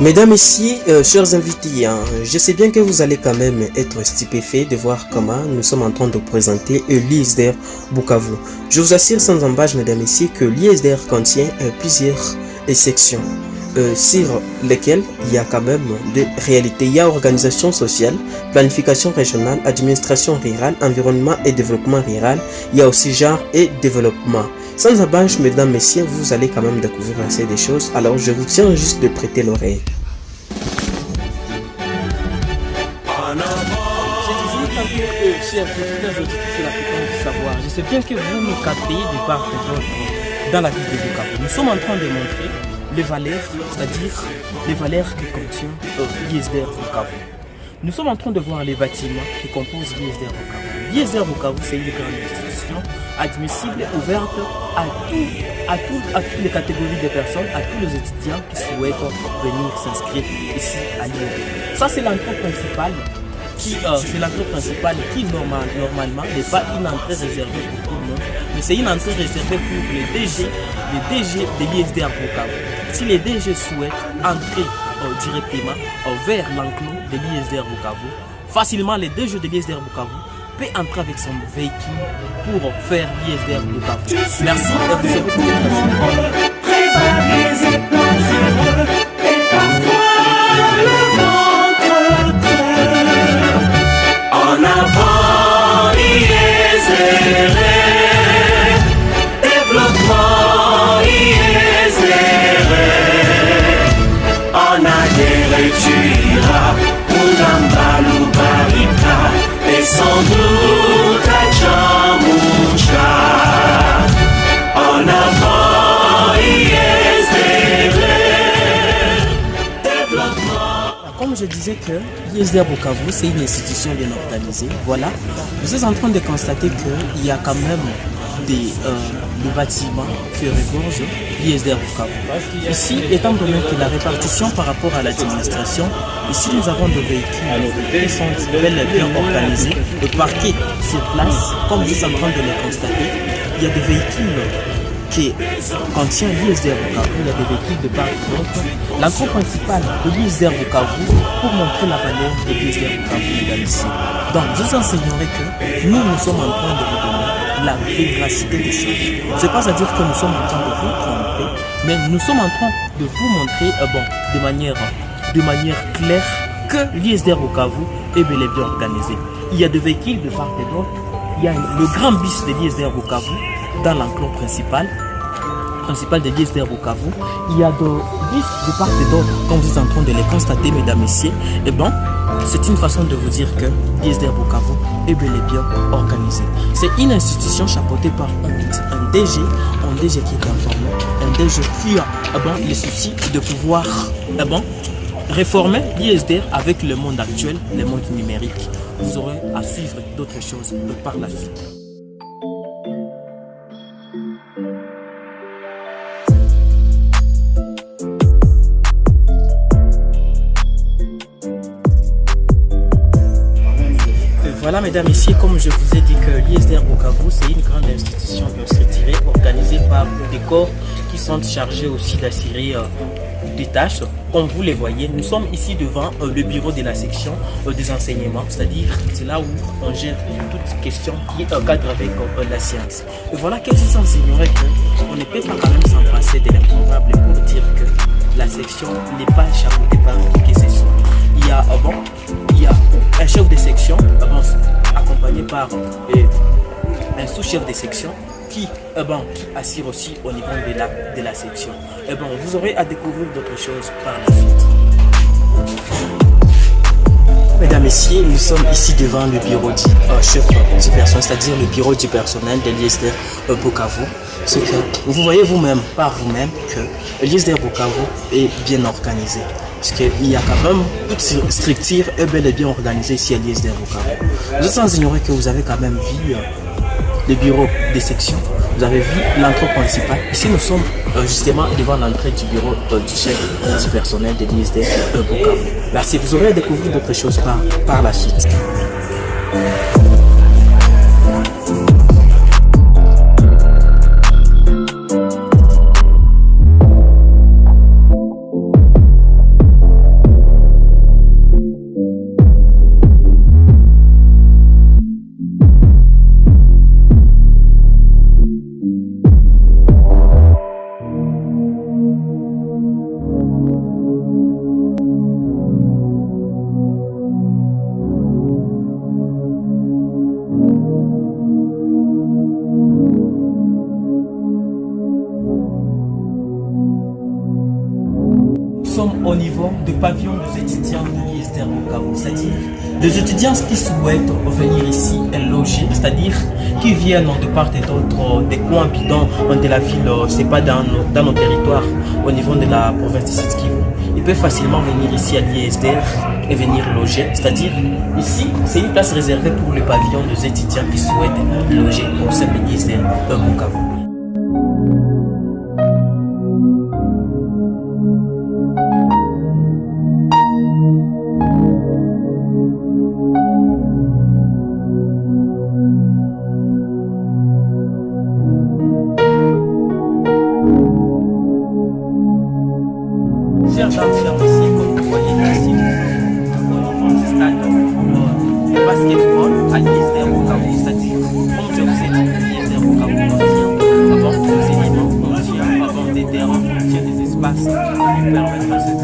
Mesdames, Messieurs, chers invités, je sais bien que vous allez quand même être stupéfaits de voir comment nous sommes en train de présenter l'ISDR Bukavu. Je vous assure sans embâche, mesdames, messieurs, que l'ISDR contient plusieurs sections sur lesquelles il y a quand même des réalités. Il y a organisation sociale, planification régionale, administration rurale, environnement et développement rural. Il y a aussi genre et développement. Sans embâche, mesdames, messieurs, vous allez quand même découvrir assez de choses. Alors, je vous tiens juste de prêter l'oreille. Chers auditeurs de la fréquence du savoir, je sais bien que vous nous captez de part et d'autre dans la ville de Bukavu. Nous sommes en train de montrer les valeurs, c'est-à-dire les valeurs qui contiennent l'ISDR Bukavu. Nous sommes en train de voir les bâtiments qui composent l'ISDR Bukavu. L'ISDR Bukavu, c'est une grande institution admissible et ouverte à toutes les catégories de personnes, à tous les étudiants qui souhaitent venir s'inscrire ici à l'ISDR. Ça, c'est l'entrée principale. C'est l'entrée principale qui normalement n'est pas une entrée réservée pour tout le monde, mais c'est une entrée réservée pour les DG de l'ISDR Bukavu. Si les DG souhaitent entrer directement vers l'enclos de l'ISDR Bukavu, facilement les DG de l'ISDR Bukavu peut entrer avec son véhicule pour faire l'ISDR Bukavu. Merci et vous serez pour en avant, ISDR, développement, ISDR, en adhéré, tu iras, Oulamba, Loubarika, et sans doute à Djamoucha. En avant, ISDR, développement. Comme je disais que l'ISDR Bukavu, c'est une institution bien organisée. Voilà, vous êtes en train de constater qu'il y a quand même des bâtiments qui regorgent l'ISDR Bukavu. Ici, étant donné que la répartition par rapport à l'administration, ici nous avons des véhicules qui sont bel et bien organisés et parqués sur place. Comme vous êtes en train de le constater, il y a des véhicules qui contient l'ISDR Bukavu, il y a des véhicules de part et d'autre. L'entrée principale de l'ISDR Bukavu pour montrer la valeur de l'ISDR Bukavu ici. Donc, je vous enseignerai que nous sommes en train de vous donner la véracité des choses. Ce n'est pas à dire que nous sommes en train de vous tromper, mais nous sommes en train de vous montrer de manière claire que l'ISDR Bukavu est bel et bien organisé. Il y a des véhicules de part et d'autre. Il y a le grand bus de l'ISDR Bukavu dans l'enclos principal de l'ISDR Bukavu. Il y a des bus de part et d'autre, comme vous êtes en train de les constater, mesdames et messieurs. Et bon, c'est une façon de vous dire que l'ISDR Bukavu est bel et bien organisé. C'est une institution chapeautée par un DG qui est informé, un DG qui a les soucis de pouvoir réformer l'ISDR avec le monde actuel, le monde numérique. Vous aurez à suivre d'autres choses par la suite. Voilà, mesdames et messieurs, comme je vous ai dit que l'ISDR Bukavu, c'est une grande institution bien structurée, organisée par des corps qui sont chargés aussi d'assurer des tâches. Comme vous les voyez, nous sommes ici devant le bureau de la section des enseignements, c'est-à-dire c'est là où on gère toute question qui est en cadre avec la science. Et voilà que vous enseignerez qu'on ne peut pas quand même s'en passer de l'improbable pour dire que la section n'est pas chapeautée par qui que ce soit. Il y a un chef de section accompagné par un sous-chef de section qui assure aussi au niveau de la section. Vous aurez à découvrir d'autres choses par la suite. Mesdames, Messieurs, nous sommes ici devant le bureau du chef du personnel, c'est-à-dire le bureau du personnel de l'ISDR Bukavu. Ce que vous voyez vous-même, par vous-même, que l'ISDR Bukavu est bien organisé. Parce qu'il y a quand même toute structure est bel et bien organisée ici à l'ISDR Bukavu. Vous êtes sans ignorer que vous avez quand même vu le bureau des sections. Vous avez vu l'entrée principale. Ici, nous sommes justement devant l'entrée du bureau du chef du personnel de l'ISDR Bukavu. Merci. Vous aurez à découvrir d'autres choses par la suite. pavillon des étudiants de l'ISDR Bukavu, c'est-à-dire des étudiants qui souhaitent venir ici loger, c'est-à-dire qui viennent de part et d'autre des coins bidons de la ville, c'est pas dans nos territoires, au niveau de la province de Sud Kivu. Ils peuvent facilement venir ici à l'ISDR et venir loger, c'est-à-dire ici, c'est une place réservée pour le pavillon des étudiants qui souhaitent loger au sein de l'ISDR Bukavu. Chers dames et messieurs, comme vous voyez ici, au niveau du stade de basketball à l'ISDR Bukavu, c'est-à-dire, comme je vous ai dit, l'ISDR Bukavu, on tient avant des éléments, on tient avant des terrains, on tient des espaces qui permettent à ceux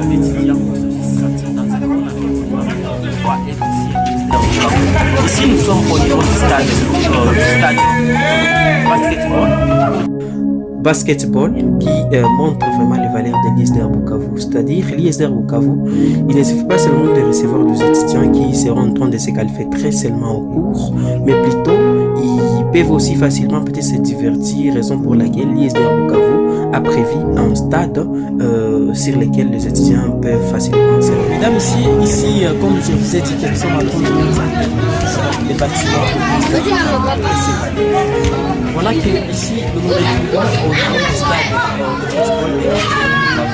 d'étudiants de se sentir dans un bon environnement, de pouvoir être ici à l'ISDR Bukavu. Ici, nous sommes au niveau du stade basketball qui montre vraiment les valeurs de l'ISDR Bukavu. C'est-à-dire, l'ISDR Bukavu, il ne suffit pas seulement de recevoir des étudiants qui seront en train de se qualifier très seulement au cours, mais plutôt, ils peuvent aussi facilement peut-être se divertir, raison pour laquelle l'ISDR Bukavu a prévu un stade sur lequel les étudiants peuvent facilement servir. Mesdames, ici, comme je vous ai dit, nous sommes en train de présenter les bâtiments de voilà que ici, nous nous retrouvons au niveau du stade de football de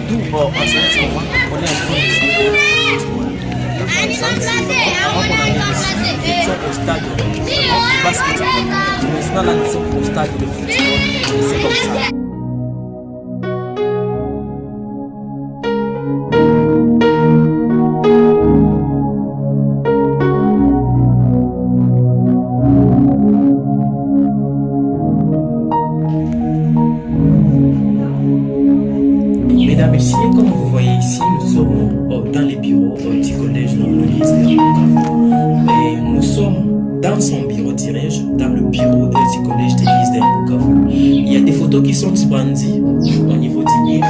d'où en ce moment, on est en train de jouer au football. Avant qu'on arrive ici, nous sommes au stade de basketball. Maintenant, là, nous sommes au stade de football. C'est comme ça. Mesdames et messieurs, comme vous voyez ici, nous sommes dans les bureaux du collège de l'ISDR Bukavu. Et nous sommes dans son bureau, dirais-je, dans le bureau du collège de l'ISDR Bukavu. Il y a des photos qui sont bandies au niveau du mur.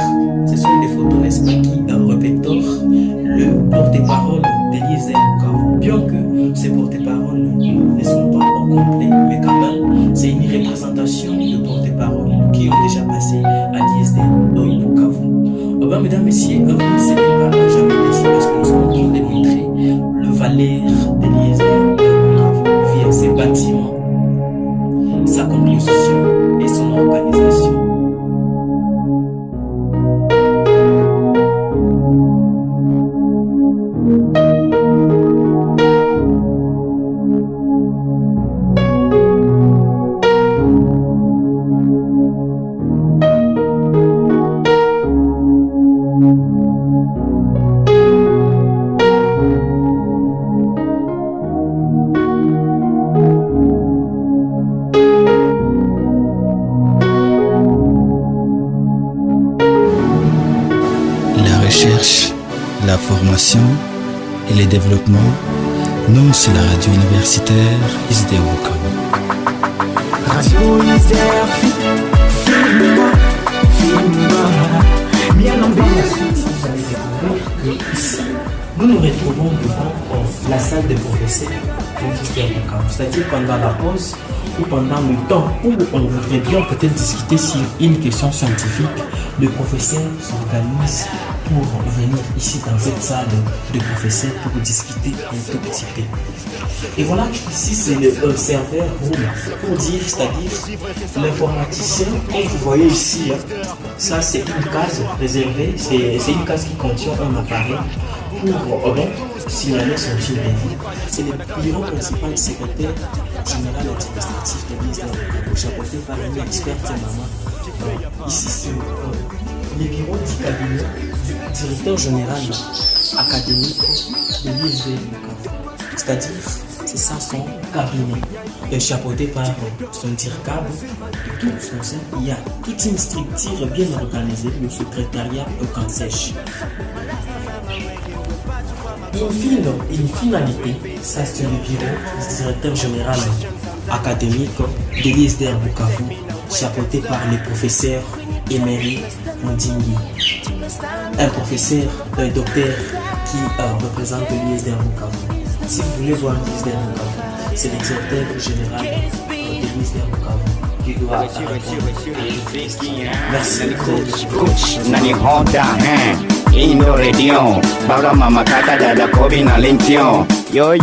Ce sont des photos, n'est-ce pas, qui répétorent le porte-parole de l'ISDR Bukavu. Bien que ces porte-paroles ne sont pas au complet, mais quand même, c'est une représentation de porte-parole qui ont déjà passé à l'ISDR Bukavu. Mesdames, messieurs, vous ne serez pas jamais déçus parce que nous sommes en train de montrer le valeur de l'ISDR Bukavu via ses bâtiments, sa composition et son organisation. La formation et le développement, nous c'est la radio universitaire ISDR Bukavu. Radio ISDR, bien ici, nous nous retrouvons devant la salle de professeurs de l'ISDR Bukavu, c'est-à-dire pendant la pause ou pendant le temps où on voudrait bien peut-être discuter sur une question scientifique, le professeur s'organise pour venir ici dans cette salle de professeurs pour discuter un tout petit peu. Et voilà, ici c'est le serveur room pour dire, c'est-à-dire l'informaticien, comme vous voyez ici, ça c'est une case réservée, c'est une case qui contient un appareil pour signaler son fil de vie. C'est le bureau principal du secrétaire général administratif de l'ISDR Bukavu, chapeauté par une experte maman. Ici c'est les bureaux du cabinet du directeur général académique de l'ISDR Bukavu. C'est-à-dire, c'est ça son cabinet, chapeauté par son directeur. Tout son sein, il y a toute une structure bien organisée, le secrétariat au CANSEJ. Une finalité, ça c'est le bureau du directeur général académique de l'ISDR Bukavu, chapeauté par les professeurs Emery Mundingi, un professeur, un docteur qui représente l'ISDR Bukavu. Si vous voulez voir l'ISDR Bukavu, c'est le directeur général de l'ISDR Bukavu qui doit merci. Coach Nani Honda, Indo Radio, Bara Mama Kata Dada Kobi na Lintion. Yo, is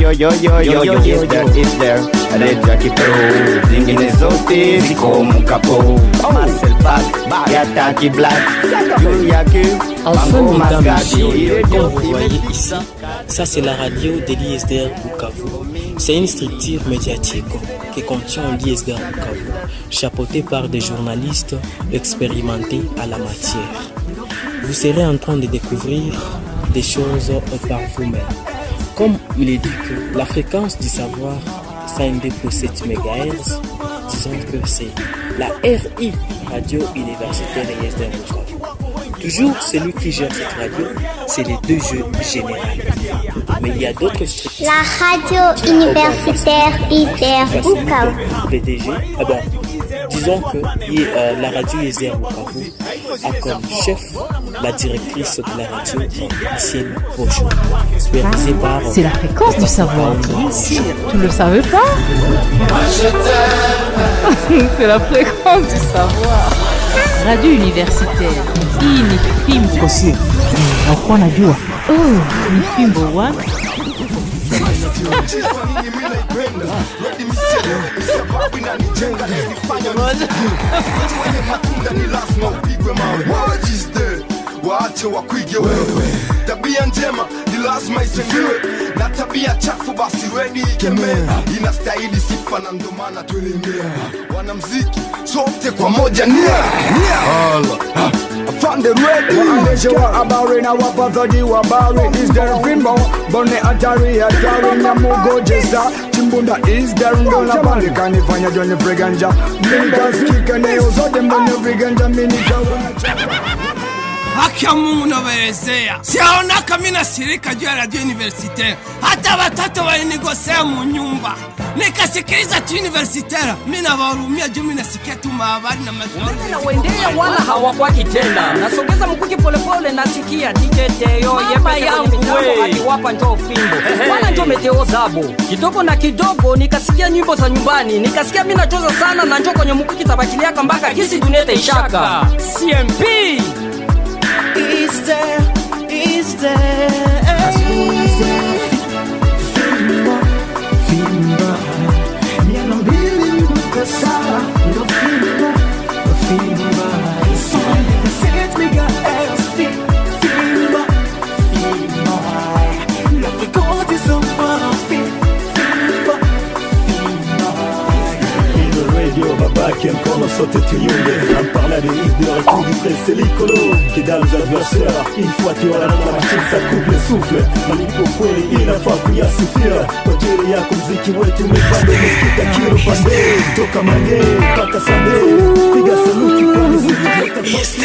there, Red Jackie Pro, zingine zote ziko mukapo. Marcel Bag, Yataki Black, Yaki, Enfin, mesdames, messieurs, comme vous voyez ici, ça c'est la radio de l'ISDR Bukavu. C'est une structure médiatique qui contient l'ISDR Bukavu, chapeautée par des journalistes expérimentés à la matière. Vous serez en train de découvrir des choses par vous-même. Comme il est dit que la fréquence du savoir, c'est 102.7 MHz, disons que c'est la RI, Radio Universitaire ISDR Bukavu. Toujours celui qui gère cette radio, c'est les deux jeux généraux. Mais il y a d'autres structures. La radio universitaire ISDR Bukavu. PDG, disons que la radio ISDR Bukavu a comme chef la directrice de la radio, Ancienne Pochon, supervisée par... C'est la fréquence du savoir. Tu ne le savais pas? C'est la fréquence du savoir. Radio universitaire. Hii ni fimbo. Kosi. Nakuwa najua. Ni fimbo wa. Waache wakuige wewe. Tabia njema ni lazima isengiwe, na tabia chafu basi ready ikemea. Inastahili sifa na ndo maana tuelemea. Wanamziki sote kwa moja nia Allah Afande ready. Waandejewa habari na wapathaji wa habari. ISDR Fimbo Bone hatari Nyamugojeza Chimbunda ISDR ndo na pale kanifanya Johnny Friganja. Nikasikika leo zote mbone Friganja Haki ya Mungu nawaelezea, siaona kama nashirika juu ya radio universitaire. Hata watoto walinigosea mu nyumba, nikasikiliza tu universitaire. Mimi nawahurumia juu mimi nasikia tu mahabari na mashauri. Na wendea wala hawakwaki tena. Nasogeza mkuki polepole nasikia titeteyo yema yangu we. Akiwapa njoo fimbo. Wala njoo meteo zabo. Kidogo na kidogo nikasikia nyimbo za nyumbani. Nikasikia mimi nachoza sana na njoo kwenye mkuki tabakilia kambaka kisi dunete ishaka. CMP Is there Fimba Miano mbili mkasa Ndo Fimba Set me guys Fimba La fréquence is so far Fimba Indo Radio babaki mkono sote tuyunge. Parla de ISDR et tout du près c'est l'icolo qui dans les adversaires. Une fois tu auras la machine ça coupe le souffle. Malipo kweli inafaa kuyasifia. Kwa jeri yako mziki wetu umepanda msikita kilo pande. Toka manye mpaka sande. Piga saluti kwa mziki.